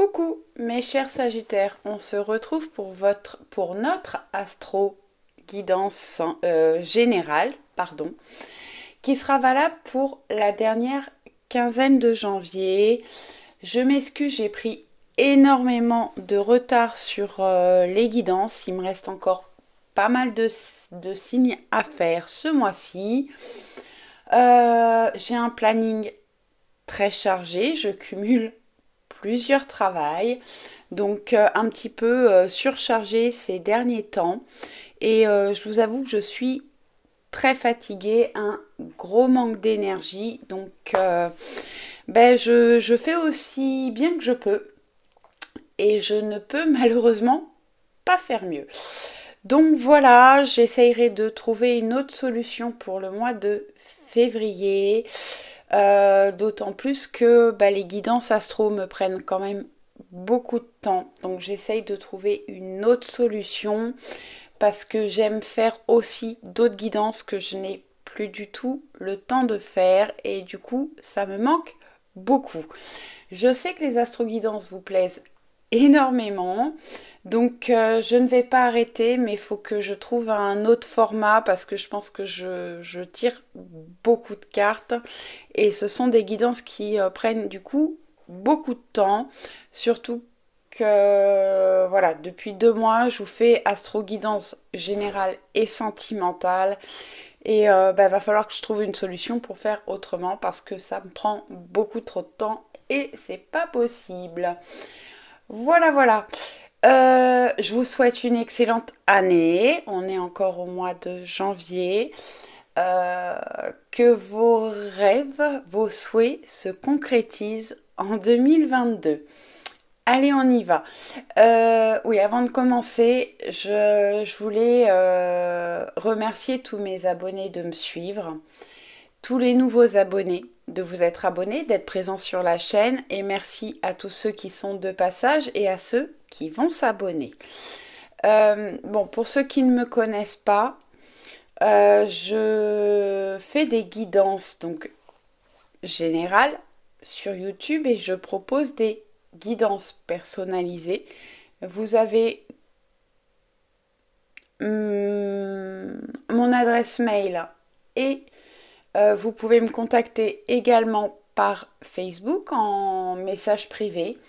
Coucou mes chers Sagittaires, on se retrouve pour notre astro guidance générale, qui sera valable pour la dernière quinzaine de janvier. Je m'excuse, j'ai pris énormément de retard sur les guidances. Il me reste encore pas mal de signes à faire ce mois-ci. J'ai un planning très chargé, je cumule plusieurs travails, donc un petit peu surchargée ces derniers temps. Et je vous avoue que je suis très fatiguée, un gros manque d'énergie. Donc je fais aussi bien que je peux. Et je ne peux malheureusement pas faire mieux. Donc voilà, j'essayerai de trouver une autre solution pour le mois de février. D'autant plus que les guidances astro me prennent quand même beaucoup de temps. Donc j'essaye de trouver une autre solution parce que j'aime faire aussi d'autres guidances que je n'ai plus du tout le temps de faire et du coup ça me manque beaucoup. Je sais que les astro-guidances vous plaisent énormément. Donc je ne vais pas arrêter, mais il faut que je trouve un autre format parce que je pense que je tire beaucoup de cartes et ce sont des guidances qui prennent du coup beaucoup de temps, surtout que voilà, depuis 2 mois, je vous fais astro-guidance générale et sentimentale et va falloir que je trouve une solution pour faire autrement parce que ça me prend beaucoup trop de temps et c'est pas possible. Voilà, voilà. Je vous souhaite une excellente année. On est encore au mois de janvier. Euh, que vos rêves, vos souhaits se concrétisent en 2022. Allez, on y va. Oui, avant de commencer, je voulais remercier tous mes abonnés de me suivre, tous les nouveaux abonnés de vous être abonnés, d'être présents sur la chaîne et merci à tous ceux qui sont de passage et à ceux qui vont s'abonner. Bon, pour ceux qui ne me connaissent pas, je fais des guidances donc générales sur YouTube et je propose des guidances personnalisées. Vous avez mon adresse mail et vous pouvez me contacter également par Facebook en message privé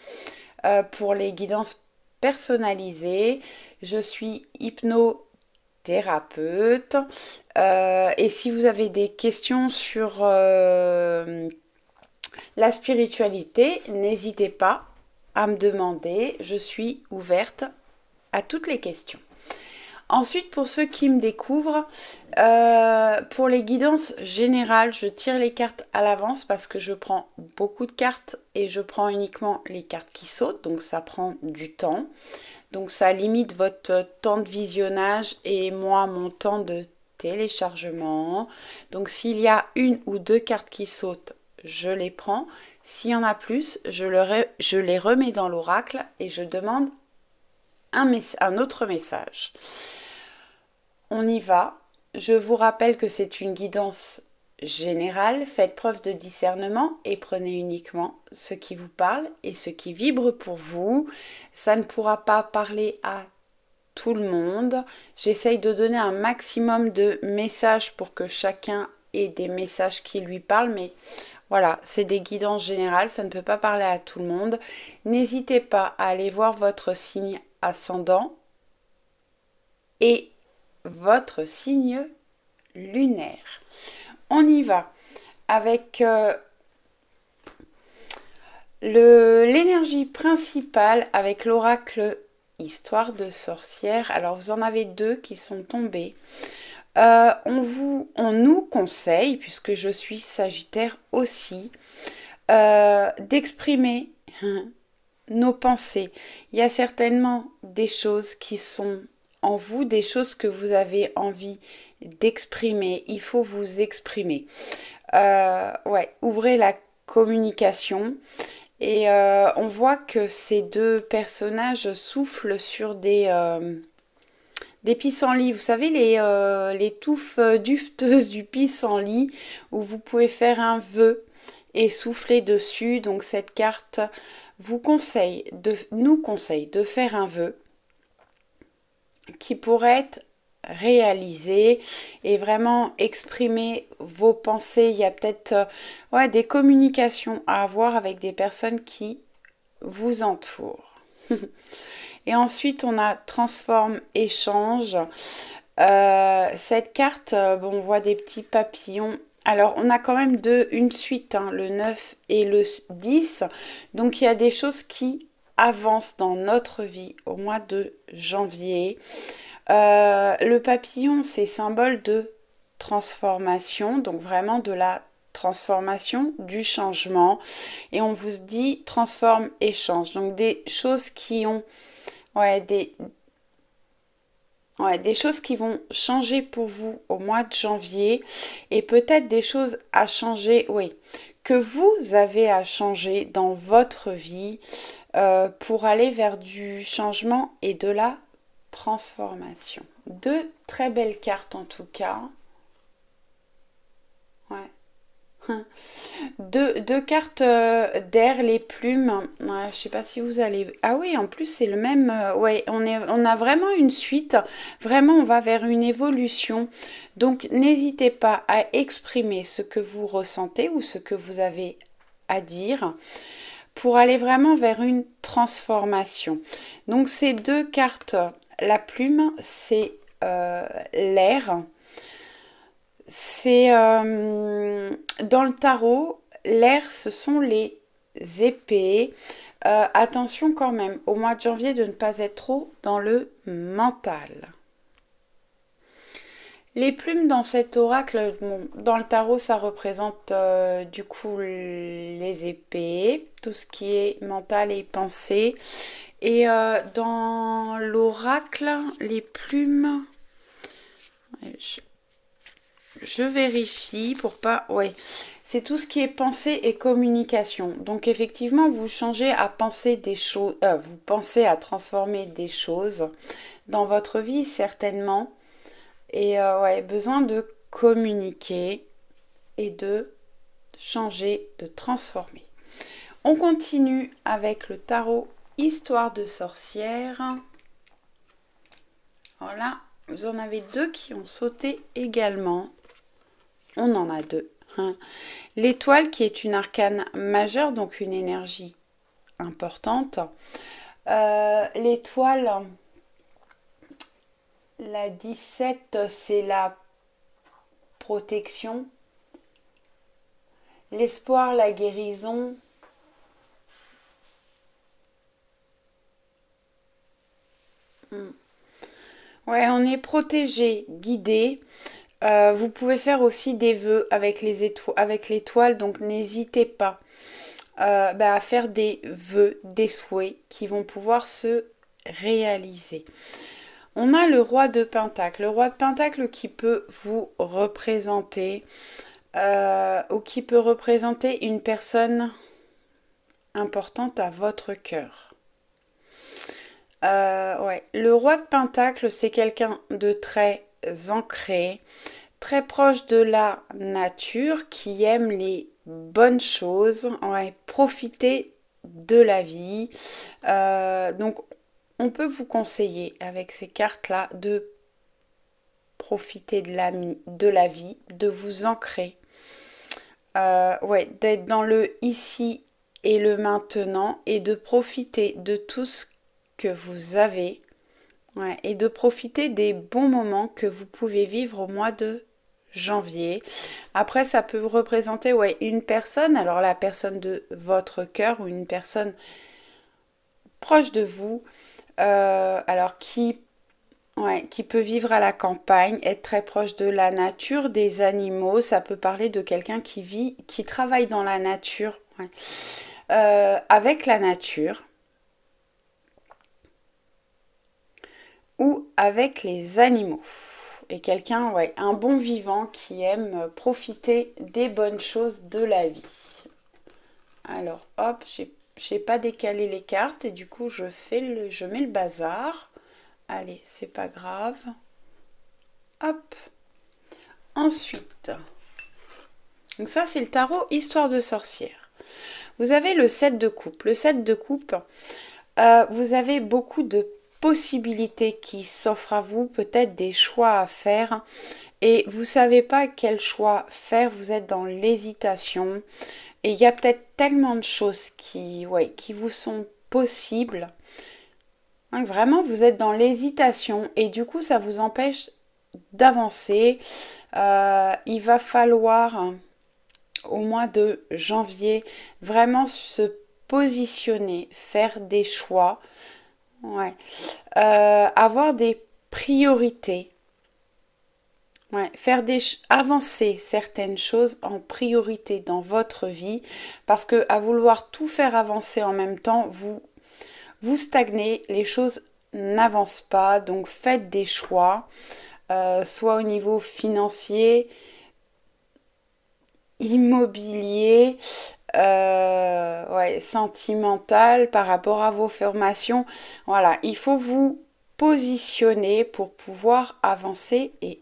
pour les guidances personnalisées. Je suis hypnothérapeute et si vous avez des questions sur la spiritualité, n'hésitez pas à me demander. Je suis ouverte à toutes les questions. Ensuite, pour ceux qui me découvrent, pour les guidances générales, je tire les cartes à l'avance parce que je prends beaucoup de cartes et je prends uniquement les cartes qui sautent, donc ça prend du temps. Donc ça limite votre temps de visionnage et moi mon temps de téléchargement. Donc s'il y a une ou deux cartes qui sautent, je les prends. S'il y en a plus, je les remets dans l'oracle et je demande un autre message. On y va. Je vous rappelle que c'est une guidance générale. Faites preuve de discernement et prenez uniquement ce qui vous parle et ce qui vibre pour vous. Ça ne pourra pas parler à tout le monde. J'essaye de donner un maximum de messages pour que chacun ait des messages qui lui parlent, mais voilà, c'est des guidances générales, ça ne peut pas parler à tout le monde. N'hésitez pas à aller voir votre signe ascendant et votre signe lunaire. On y va avec l'énergie principale avec l'oracle Histoire de sorcière. Alors vous en avez deux qui sont tombés. On nous conseille, puisque je suis Sagittaire aussi, d'exprimer nos pensées. Il y a certainement des choses qui sont en vous, des choses que vous avez envie d'exprimer. Il faut vous exprimer. Ouvrez la communication. Et on voit que ces deux personnages soufflent sur des pissenlits. Vous savez, les touffes dufteuses du pissenlit où vous pouvez faire un vœu et souffler dessus. Donc cette carte nous conseille de faire un vœu qui pourrait être réalisé et vraiment exprimer vos pensées. Il y a peut-être des communications à avoir avec des personnes qui vous entourent. Et ensuite, on a transforme, échange. Cette carte, on voit des petits papillons. Alors, on a quand même une suite, hein, le 9 et le 10. Donc, il y a des choses qui avancent dans notre vie au mois de janvier. Le papillon, c'est symbole de transformation, donc vraiment de la transformation, du changement. Et on vous dit transforme et change. Donc des choses qui ont des choses qui vont changer pour vous au mois de janvier et peut-être des choses à changer, que vous avez à changer dans votre vie pour aller vers du changement et de la transformation. Deux très belles cartes en tout cas. Deux cartes d'air, les plumes. Je sais pas si vous allez. Ah oui, en plus c'est le même. On a vraiment une suite. Vraiment, on va vers une évolution. Donc, n'hésitez pas à exprimer ce que vous ressentez ou ce que vous avez à dire pour aller vraiment vers une transformation. Donc, ces deux cartes, la plume, c'est l'air. C'est dans le tarot, l'air, ce sont les épées. Attention quand même, au mois de janvier, de ne pas être trop dans le mental. Les plumes dans cet oracle, dans le tarot, ça représente du coup les épées, tout ce qui est mental et pensée. Et dans l'oracle, les plumes... Je vérifie pour pas... c'est tout ce qui est pensée et communication. Donc effectivement, vous changez à penser des choses... vous pensez à transformer des choses dans votre vie, certainement. Et besoin de communiquer et de changer, de transformer. On continue avec le tarot Histoire de sorcière. Voilà, vous en avez deux qui ont sauté également. On en a deux. L'étoile qui est une arcane majeure, donc une énergie importante. L'étoile, la 17, c'est la protection. L'espoir, la guérison. On est protégé, guidé. Vous pouvez faire aussi des vœux avec l'étoile, donc n'hésitez pas à faire des vœux, des souhaits qui vont pouvoir se réaliser. On a le roi de Pentacle. Le roi de Pentacle qui peut vous représenter ou qui peut représenter une personne importante à votre cœur. Le roi de Pentacle, c'est quelqu'un de très ancré, très proche de la nature, qui aime les bonnes choses, profiter de la vie. Donc, on peut vous conseiller avec ces cartes-là de profiter de la vie, de vous ancrer, d'être dans le ici et le maintenant et de profiter de tout ce que vous avez et de profiter des bons moments que vous pouvez vivre au mois de janvier. Après, ça peut représenter une personne, alors la personne de votre cœur ou une personne proche de vous, alors qui peut vivre à la campagne, être très proche de la nature, des animaux. Ça peut parler de quelqu'un qui travaille dans la nature, avec la nature. Ou avec les animaux. Et quelqu'un, un bon vivant qui aime profiter des bonnes choses de la vie. Alors, hop, j'ai pas décalé les cartes et du coup, je mets le bazar. Allez, c'est pas grave. Hop. Ensuite, donc ça, c'est le tarot Histoire de sorcière. Vous avez le 7 de coupe. Le 7 de coupe, vous avez beaucoup de possibilités qui s'offrent à vous, peut-être des choix à faire. Et vous ne savez pas quel choix faire, vous êtes dans l'hésitation. Et il y a peut-être tellement de choses qui vous sont possibles. Hein, vraiment, vous êtes dans l'hésitation et du coup, ça vous empêche d'avancer. Il va falloir, au mois de janvier, vraiment se positionner, faire des choix, avoir des priorités. Faire avancer certaines choses en priorité dans votre vie, parce que à vouloir tout faire avancer en même temps, vous stagnez, les choses n'avancent pas, donc faites des choix, soit au niveau financier, immobilier, sentimental par rapport à vos formations. Voilà, il faut vous positionner pour pouvoir avancer et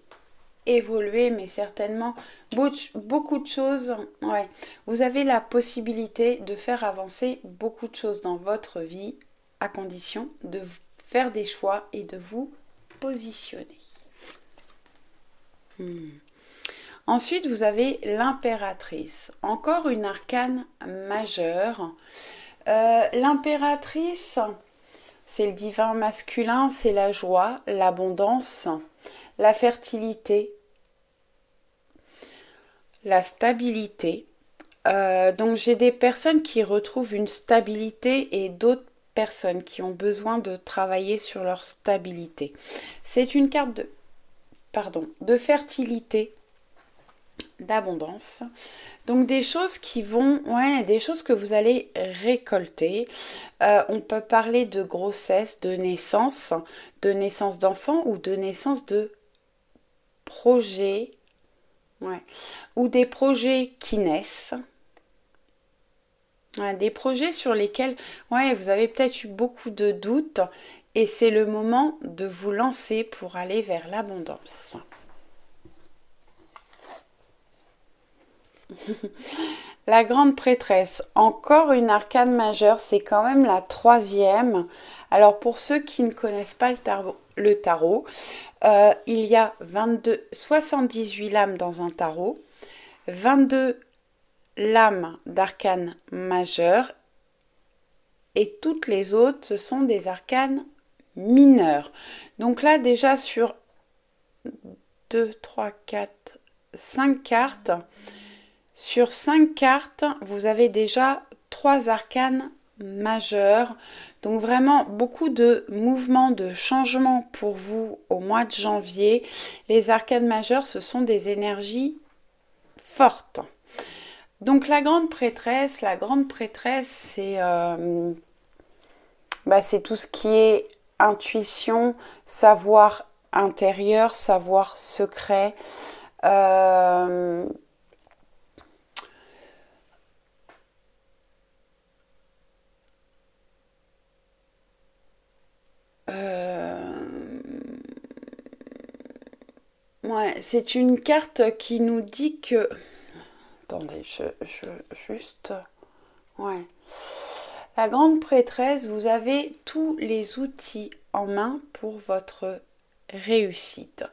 évoluer, mais certainement beaucoup de choses. Vous avez la possibilité de faire avancer beaucoup de choses dans votre vie à condition de faire des choix et de vous positionner. Ensuite, vous avez l'impératrice, encore une arcane majeure. L'impératrice, c'est le divin masculin, c'est la joie, l'abondance, la fertilité, la stabilité. Donc j'ai des personnes qui retrouvent une stabilité et d'autres personnes qui ont besoin de travailler sur leur stabilité. C'est une carte de fertilité, d'abondance. Donc des choses qui vont, des choses que vous allez récolter. On peut parler de grossesse, de naissance d'enfants ou de naissance de projets, ou des projets qui naissent. Des projets sur lesquels vous avez peut-être eu beaucoup de doutes et c'est le moment de vous lancer pour aller vers l'abondance. La grande prêtresse, encore une arcane majeure, c'est quand même la 3e. Alors pour ceux qui ne connaissent pas le tarot, il y a 78 lames dans un tarot, 22 lames d'arcanes majeures et toutes les autres, ce sont des arcanes mineurs. Donc là, déjà sur 2, 3, 4, 5 cartes, sur 5 cartes, vous avez déjà 3 arcanes majeurs. Donc vraiment beaucoup de mouvements, de changements pour vous au mois de janvier. Les arcanes majeures, ce sont des énergies fortes. Donc la grande prêtresse, c'est tout ce qui est intuition, savoir intérieur, savoir secret. C'est une carte qui nous dit que... Attendez, juste... La grande prêtresse, vous avez tous les outils en main pour votre réussite.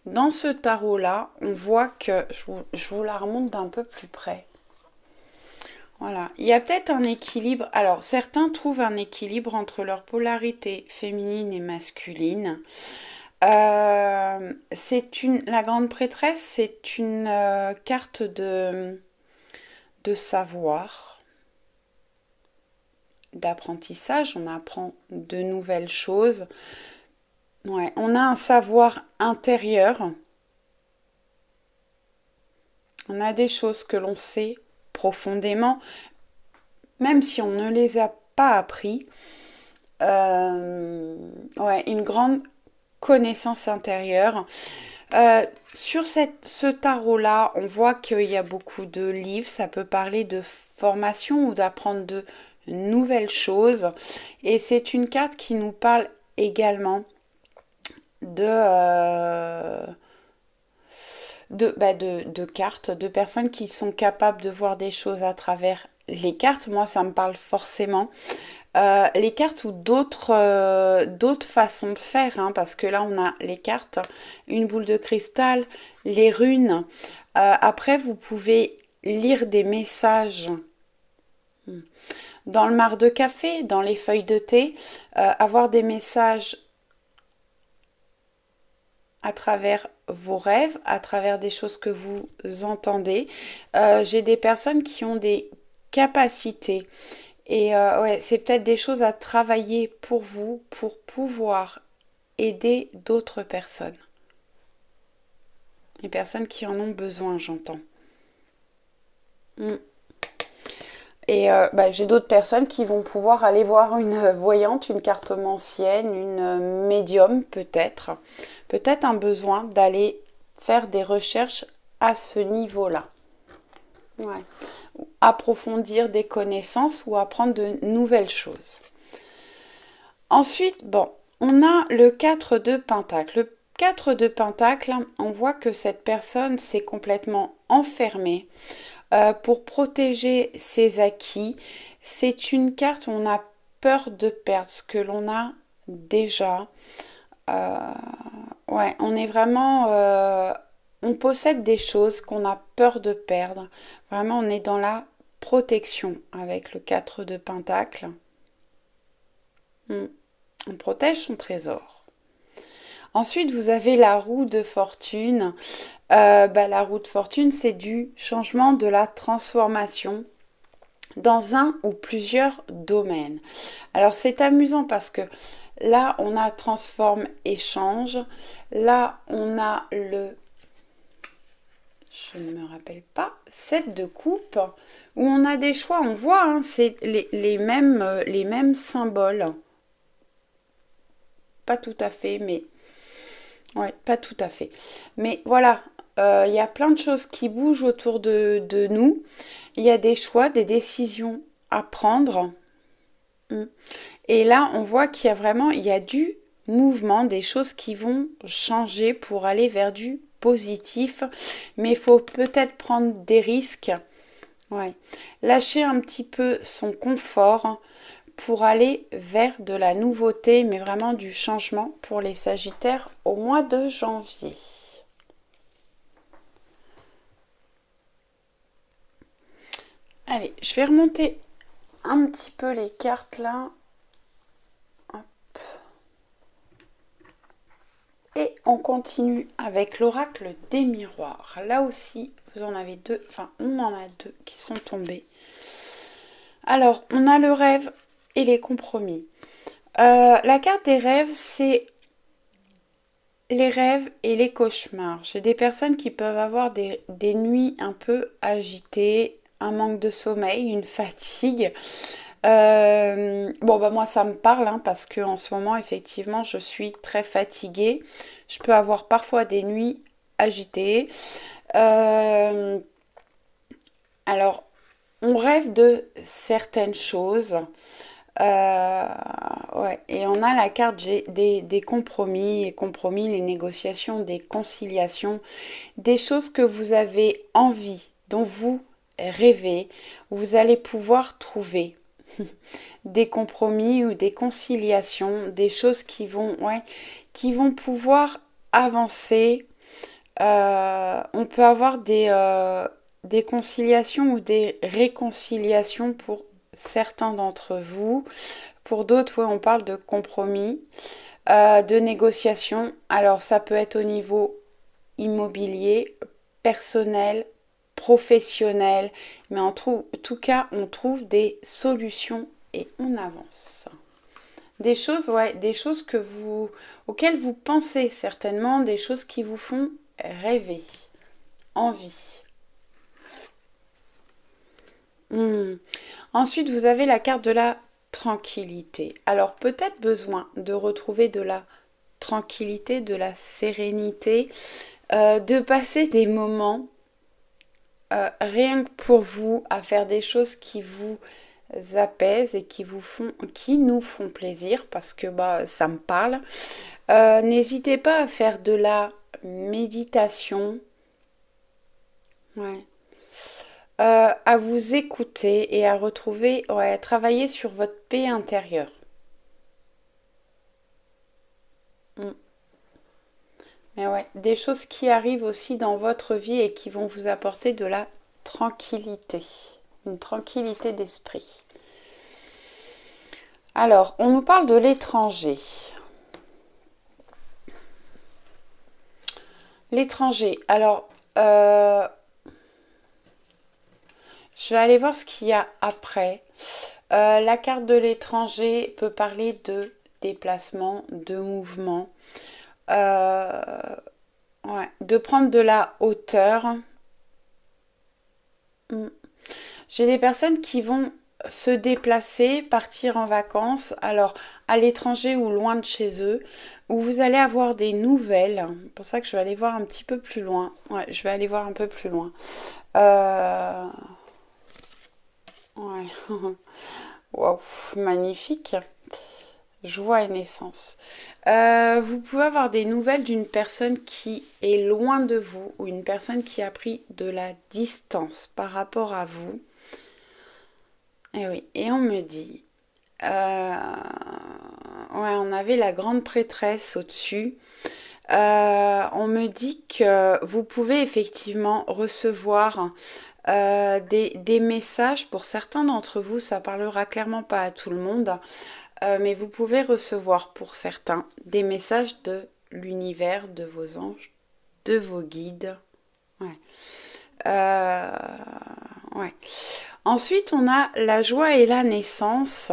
Dans ce tarot-là, on voit que... Je vous la remonte d'un peu plus près. Voilà, il y a peut-être un équilibre. Alors, certains trouvent un équilibre entre leur polarité féminine et masculine. La grande prêtresse, c'est une carte de savoir, d'apprentissage. On apprend de nouvelles choses. On a un savoir intérieur. On a des choses que l'on sait profondément, même si on ne les a pas appris. Une grande connaissance intérieure. Sur ce tarot-là, on voit qu'il y a beaucoup de livres. Ça peut parler de formation ou d'apprendre de nouvelles choses. Et c'est une carte qui nous parle également de cartes, de personnes qui sont capables de voir des choses à travers les cartes, moi, ça me parle forcément. Les cartes ou d'autres façons de faire, hein, parce que là, on a les cartes, une boule de cristal, les runes. Après, vous pouvez lire des messages dans le marc de café, dans les feuilles de thé, avoir des messages à travers vos rêves, à travers des choses que vous entendez. J'ai des personnes qui ont des capacités et ouais, c'est peut-être des choses à travailler pour vous, pour pouvoir aider d'autres personnes. Les personnes qui en ont besoin, j'entends. Mm. Et j'ai d'autres personnes qui vont pouvoir aller voir une voyante, une cartomancienne, une médium peut-être. Peut-être un besoin d'aller faire des recherches à ce niveau-là. Ouais. Approfondir des connaissances ou apprendre de nouvelles choses. Ensuite, bon, on a le 4 de Pentacle. Le 4 de Pentacle, on voit que cette personne s'est complètement enfermée pour protéger ses acquis. C'est une carte où on a peur de perdre ce que l'on a déjà. Ouais, on est vraiment... on possède des choses qu'on a peur de perdre. Vraiment, on est dans la protection avec le 4 de Pentacle. On protège son trésor. Ensuite, vous avez la roue de fortune. La roue de fortune, c'est du changement, de la transformation dans un ou plusieurs domaines. Alors, c'est amusant parce que là, on a transforme, échange. Là, on a le... Je ne me rappelle pas, 7 de coupe, où on a des choix. On voit, hein, c'est les mêmes symboles. Pas tout à fait, mais... Ouais, pas tout à fait. Mais voilà, il y a plein de choses qui bougent autour de nous. Il y a des choix, des décisions à prendre. Et là, on voit qu'il y a vraiment, il y a du mouvement, des choses qui vont changer pour aller vers du positif. Mais il faut peut-être prendre des risques. Ouais. Lâcher un petit peu son confort pour aller vers de la nouveauté, mais vraiment du changement pour les Sagittaires au mois de janvier. Allez, je vais remonter un petit peu les cartes là. Hop. Et on continue avec l'oracle des miroirs. Là aussi, vous en avez deux, enfin on en a deux qui sont tombés. Alors, on a le rêve et les compromis. La carte des rêves, c'est les rêves et les cauchemars. J'ai des personnes qui peuvent avoir des nuits un peu agitées, un manque de sommeil, une fatigue. Moi ça me parle hein, parce que en ce moment effectivement je suis très fatiguée. Je peux avoir parfois des nuits agitées. Alors on rêve de certaines choses. Ouais, et on a la carte des compromis, et compromis, les négociations, des conciliations, des choses que vous avez envie, dont vous rêvez, où vous allez pouvoir trouver des compromis ou des conciliations, des choses qui vont pouvoir avancer. On peut avoir des conciliations ou des réconciliations pour certains d'entre vous. Pour d'autres, oui, on parle de compromis, de négociation. Alors, ça peut être au niveau immobilier, personnel, professionnel, mais en tout cas, on trouve des solutions et on avance. Des choses, ouais, des choses auxquelles vous pensez certainement, des choses qui vous font rêver, envie. Ensuite, vous avez la carte de la tranquillité. Alors, peut-être besoin de retrouver de la tranquillité, de la sérénité, de passer des moments rien que pour vous à faire des choses qui vous apaisent et qui nous font plaisir parce que ça me parle. N'hésitez pas à faire de la méditation. Ouais. à vous écouter et à retrouver, ouais, à travailler sur votre paix intérieure. Mm. Mais ouais, des choses qui arrivent aussi dans votre vie et qui vont vous apporter de la tranquillité, une tranquillité d'esprit. Alors, on nous parle de l'étranger. L'étranger. Alors, je vais aller voir ce qu'il y a après. La carte de l'étranger peut parler de déplacement, de mouvement, euh, ouais, de prendre de la hauteur. Mm. J'ai des personnes qui vont se déplacer, partir en vacances, alors à l'étranger ou loin de chez eux, où vous allez avoir des nouvelles. C'est pour ça que je vais aller voir un petit peu plus loin. Ouais, je vais aller voir un peu plus loin. Euh, ouais. Waouh, magnifique. Joie et naissance. Vous pouvez avoir des nouvelles d'une personne qui est loin de vous ou une personne qui a pris de la distance par rapport à vous. Et oui, et on me dit, ouais, on avait la grande prêtresse au-dessus. On me dit que vous pouvez effectivement recevoir des messages. Pour certains d'entre vous, ça parlera clairement pas à tout le monde, mais vous pouvez recevoir pour certains des messages de l'univers, de vos anges, de vos guides. Ouais. Euh, ouais. Ensuite, on a la joie et la naissance.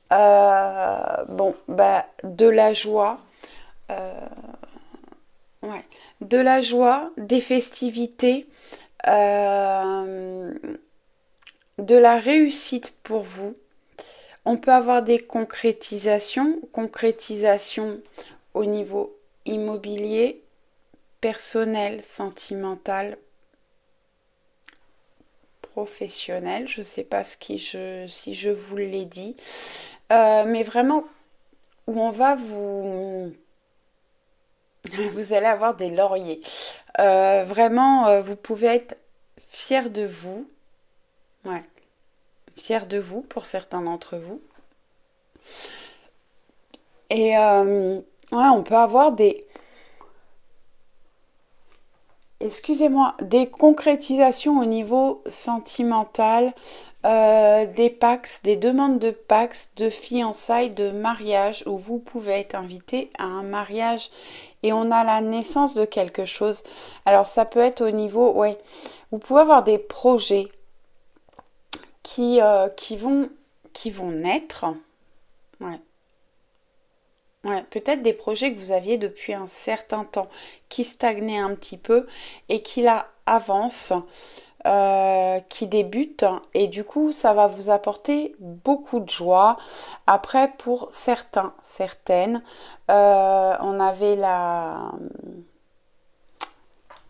Bon, bah, de la joie. euh, ouais. De la joie, des festivités, euh, de la réussite pour vous. On peut avoir des concrétisations au niveau immobilier, personnel, sentimental, professionnel. Je ne sais pas si je vous l'ai dit. Mais vraiment, où on va vous... Vous allez avoir des lauriers. Vraiment, vous pouvez être fier de vous. Ouais, fier de vous pour certains d'entre vous. Et ouais, on peut avoir excusez-moi, des concrétisations au niveau sentimental, des pax, des demandes de pax, de fiançailles, de mariage, où vous pouvez être invité à un mariage et on a la naissance de quelque chose. Alors ça peut être au niveau, ouais, vous pouvez avoir des projets qui, euh, qui vont, qui vont naître. Ouais. Ouais, peut-être des projets que vous aviez depuis un certain temps, qui stagnaient un petit peu et qui là avancent, qui débutent et du coup ça va vous apporter beaucoup de joie. Après pour certains, certaines, on avait la...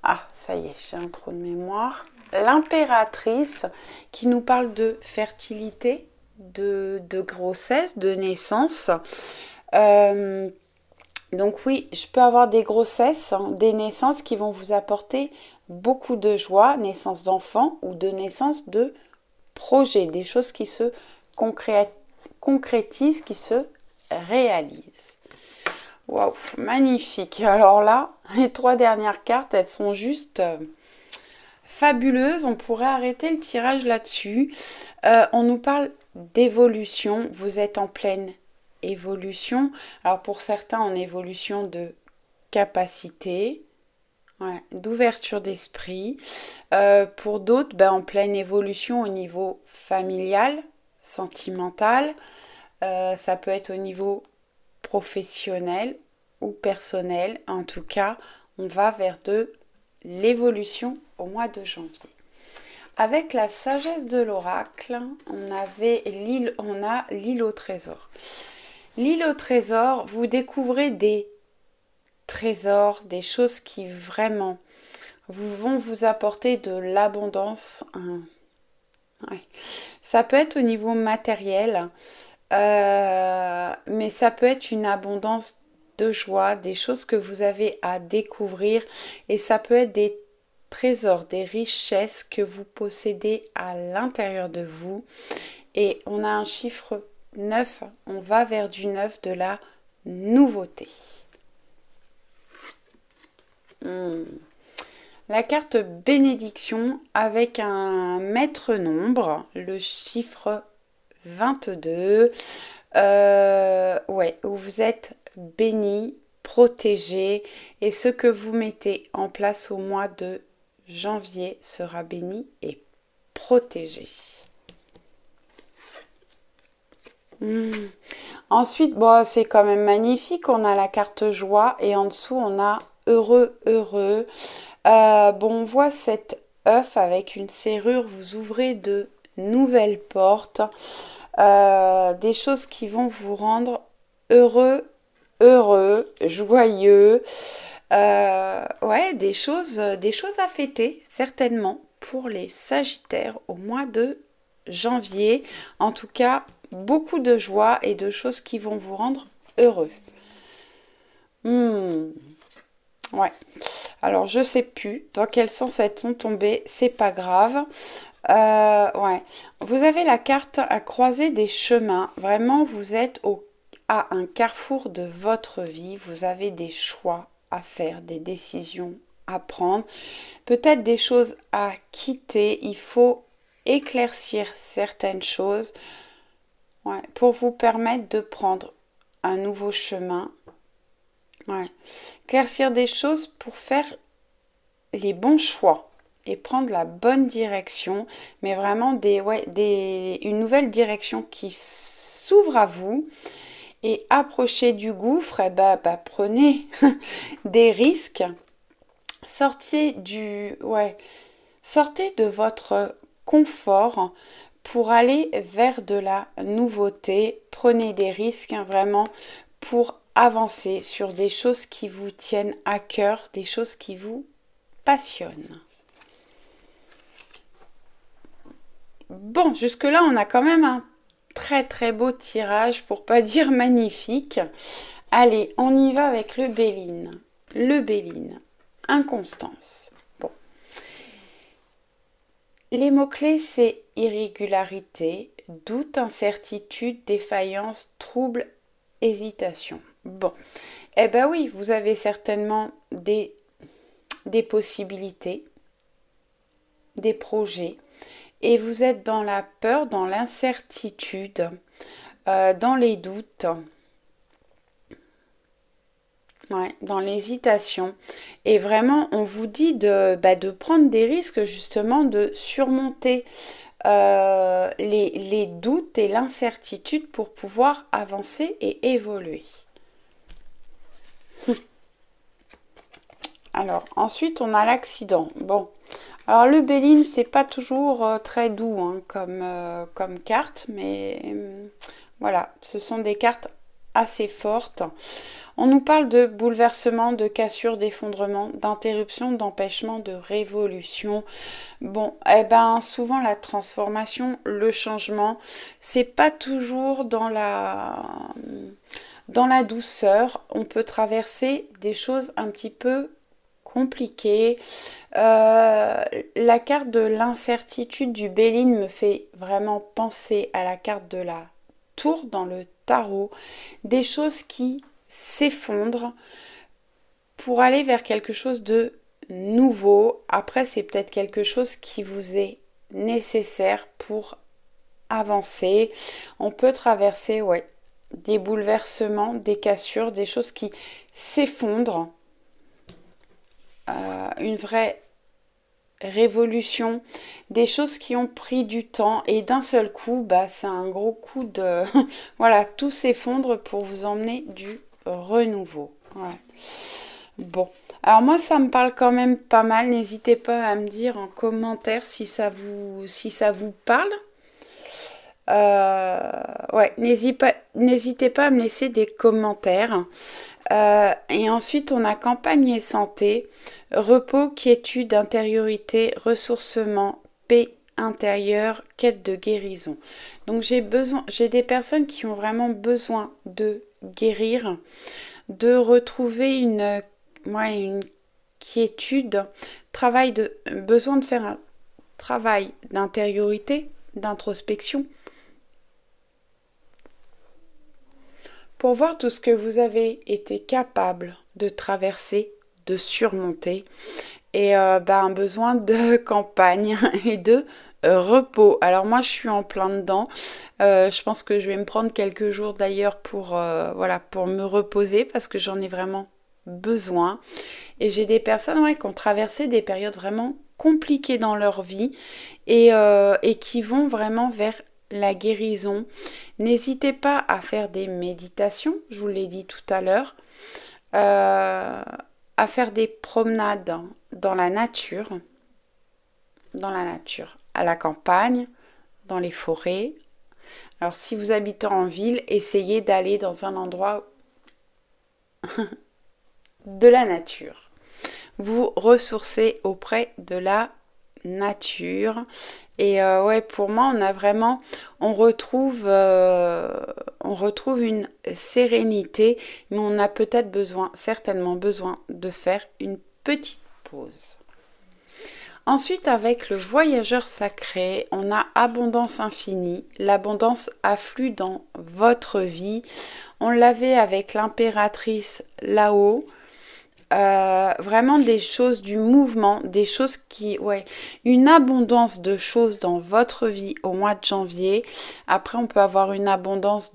Ah, ça y est, j'ai un trou de mémoire. L'impératrice qui nous parle de fertilité, de grossesse, de naissance. Euh, donc oui, je peux avoir des grossesses, hein, des naissances qui vont vous apporter beaucoup de joie, naissance d'enfants ou de naissance de projets, des choses qui se concrétisent, qui se réalisent. Waouh, magnifique. Alors là, les trois dernières cartes, elles sont juste fabuleuses. On pourrait arrêter le tirage là-dessus. On nous parle d'évolution. Vous êtes en pleine évolution. Alors pour certains, en évolution de capacité, ouais, d'ouverture d'esprit. Pour d'autres, ben, en pleine évolution au niveau familial, sentimental. Ça peut être au niveau professionnel ou personnel. En tout cas, on va vers de l'évolution au mois de janvier. Avec la sagesse de l'oracle, on a l'île au trésor. L'île au trésor, vous découvrez des trésors, des choses qui vraiment vont vous apporter de l'abondance. Ouais. Ça peut être au niveau matériel, mais ça peut être une abondance de joie, des choses que vous avez à découvrir et ça peut être des trésors, des richesses que vous possédez à l'intérieur de vous. Et on a un chiffre 9, on va vers du 9, de la nouveauté. La carte bénédiction avec un maître nombre, le chiffre 22. Ouais, où vous êtes béni, protégé, et ce que vous mettez en place au mois de janvier sera béni et protégé. Ensuite, bon, c'est quand même magnifique. On a la carte joie et en dessous, on a heureux, heureux. Bon, on voit cet œuf avec une serrure. Vous ouvrez de nouvelles portes. Des choses qui vont vous rendre heureux, joyeux. Ouais, des choses à fêter, certainement, pour les Sagittaires au mois de janvier. En tout cas, beaucoup de joie et de choses qui vont vous rendre heureux. Ouais. Alors, je sais plus dans quel sens elles sont tombées. C'est pas grave. Ouais. Vous avez la carte à croiser des chemins. Vraiment, vous êtes à un carrefour de votre vie. Vous avez des choix à faire, des décisions à prendre, peut-être des choses à quitter. Il faut éclaircir certaines choses, ouais, pour vous permettre de prendre un nouveau chemin. Ouais. Éclaircir des choses pour faire les bons choix et prendre la bonne direction, mais vraiment une nouvelle direction qui s'ouvre à vous. Et approchez du gouffre, prenez des risques. Sortez de votre confort pour aller vers de la nouveauté. Prenez des risques, hein, vraiment, pour avancer sur des choses qui vous tiennent à cœur, des choses qui vous passionnent. Bon, jusque-là, on a quand même un très très beau tirage, pour pas dire magnifique. Allez, on y va avec le Béline. Le Béline, inconstance. Bon. Les mots-clés, c'est irrégularité, doute, incertitude, défaillance, trouble, hésitation. Bon, eh ben oui, vous avez certainement des possibilités, des projets, et vous êtes dans la peur, dans l'incertitude, dans les doutes, ouais, dans l'hésitation. Et vraiment, on vous dit de prendre des risques, justement, de surmonter les doutes et l'incertitude pour pouvoir avancer et évoluer. Alors, ensuite, on a l'accident. Bon, alors le Béline, c'est pas toujours très doux, hein, comme carte, mais voilà, ce sont des cartes assez fortes. On nous parle de bouleversement, de cassure, d'effondrement, d'interruption, d'empêchement, de révolution. Bon, souvent la transformation, le changement, c'est pas toujours dans la douceur. On peut traverser des choses un petit peu compliquées. La carte de l'incertitude du Béline me fait vraiment penser à la carte de la tour dans le tarot. Des choses qui s'effondrent pour aller vers quelque chose de nouveau. Après, c'est peut-être quelque chose qui vous est nécessaire pour avancer. On peut traverser, des bouleversements, des cassures, des choses qui s'effondrent. Une vraie révolution, des choses qui ont pris du temps et d'un seul coup, c'est un gros coup de... voilà, tout s'effondre pour vous emmener du renouveau. Ouais. Bon, alors moi ça me parle quand même pas mal. N'hésitez pas à me dire en commentaire si ça vous parle. N'hésitez pas à me laisser des commentaires. Et ensuite, on a campagne et santé, repos, quiétude, intériorité, ressourcement, paix intérieure, quête de guérison. Donc j'ai des personnes qui ont vraiment besoin de guérir, de retrouver une quiétude, besoin de faire un travail d'intériorité, d'introspection, pour voir tout ce que vous avez été capable de traverser, de surmonter, et un besoin de campagne et de repos. Alors moi je suis en plein dedans. Je pense que je vais me prendre quelques jours d'ailleurs pour me reposer parce que j'en ai vraiment besoin. Et j'ai des personnes qui ont traversé des périodes vraiment compliquées dans leur vie et qui vont vraiment vers la guérison. N'hésitez pas à faire des méditations, je vous l'ai dit tout à l'heure, à faire des promenades dans la nature, à la campagne, dans les forêts. Alors si vous habitez en ville, essayez d'aller dans un endroit de la nature. Vous ressourcez auprès de la nature. Et pour moi, on retrouve une sérénité, mais on a certainement besoin de faire une petite pause. Ensuite, avec le voyageur sacré, on a abondance infinie. L'abondance afflue dans votre vie. On l'avait avec l'impératrice là-haut. Vraiment des choses du mouvement, des choses une abondance de choses dans votre vie au mois de janvier. Après, on peut avoir une abondance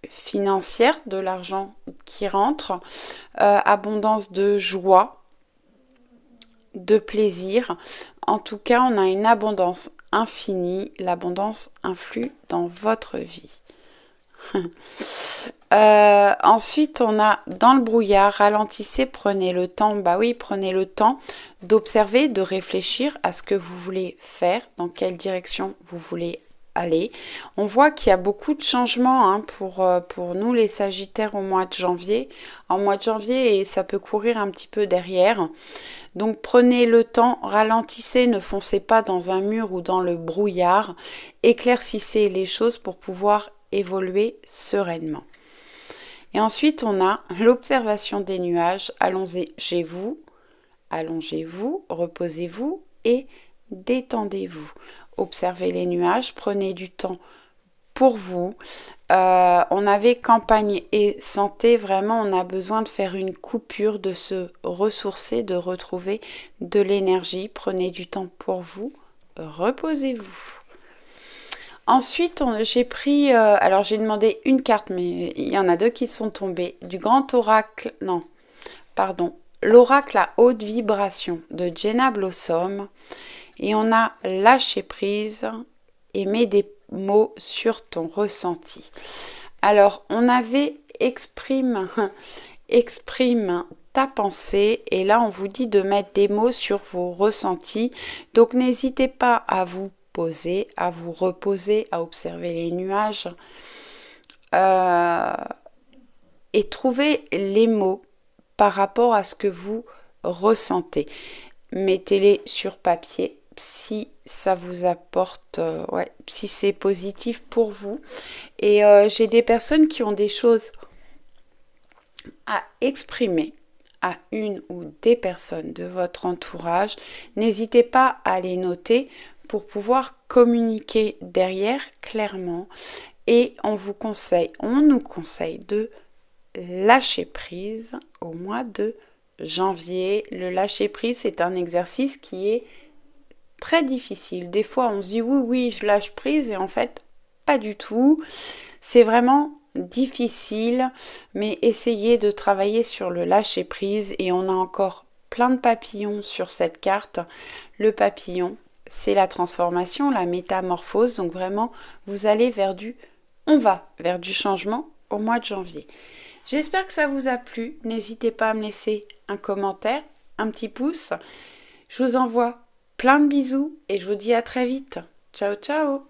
financière, de l'argent qui rentre, abondance de joie, de plaisir. En tout cas, on a une abondance infinie. L'abondance influe dans votre vie. Ensuite, on a dans le brouillard, ralentissez, prenez le temps. Prenez le temps d'observer, de réfléchir à ce que vous voulez faire, dans quelle direction vous voulez aller. On voit qu'il y a beaucoup de changements pour nous les Sagittaires au mois de janvier. En mois de janvier, et ça peut courir un petit peu derrière. Donc prenez le temps, ralentissez, ne foncez pas dans un mur ou dans le brouillard. Éclaircissez les choses pour pouvoir évoluer sereinement. Et ensuite, on a l'observation des nuages. Allongez-vous, reposez-vous et détendez-vous. Observez les nuages, prenez du temps pour vous. On avait campagne et santé, vraiment on a besoin de faire une coupure, de se ressourcer, de retrouver de l'énergie. Prenez du temps pour vous, reposez-vous. Ensuite, j'ai pris, j'ai demandé une carte, mais il y en a deux qui sont tombées, du grand oracle, l'oracle à haute vibration de Jenna Blossom. Et on a lâché prise et mets des mots sur ton ressenti. Alors, on avait exprime ta pensée, et là, on vous dit de mettre des mots sur vos ressentis. Donc, n'hésitez pas à vous poser, à vous reposer, à observer les nuages et trouver les mots par rapport à ce que vous ressentez. Mettez-les sur papier si ça vous apporte, si c'est positif pour vous. Et j'ai des personnes qui ont des choses à exprimer à une ou des personnes de votre entourage. N'hésitez pas à les noter pour pouvoir communiquer derrière clairement. Et on nous conseille de lâcher prise au mois de janvier. Le lâcher prise, c'est un exercice qui est très difficile. Des fois, on se dit oui, je lâche prise, et en fait, pas du tout. C'est vraiment difficile, mais essayez de travailler sur le lâcher prise. Et on a encore plein de papillons sur cette carte. Le papillon, c'est la transformation, la métamorphose. Donc vraiment, on va vers du changement au mois de janvier. J'espère que ça vous a plu. N'hésitez pas à me laisser un commentaire, un petit pouce. Je vous envoie plein de bisous et je vous dis à très vite. Ciao, ciao!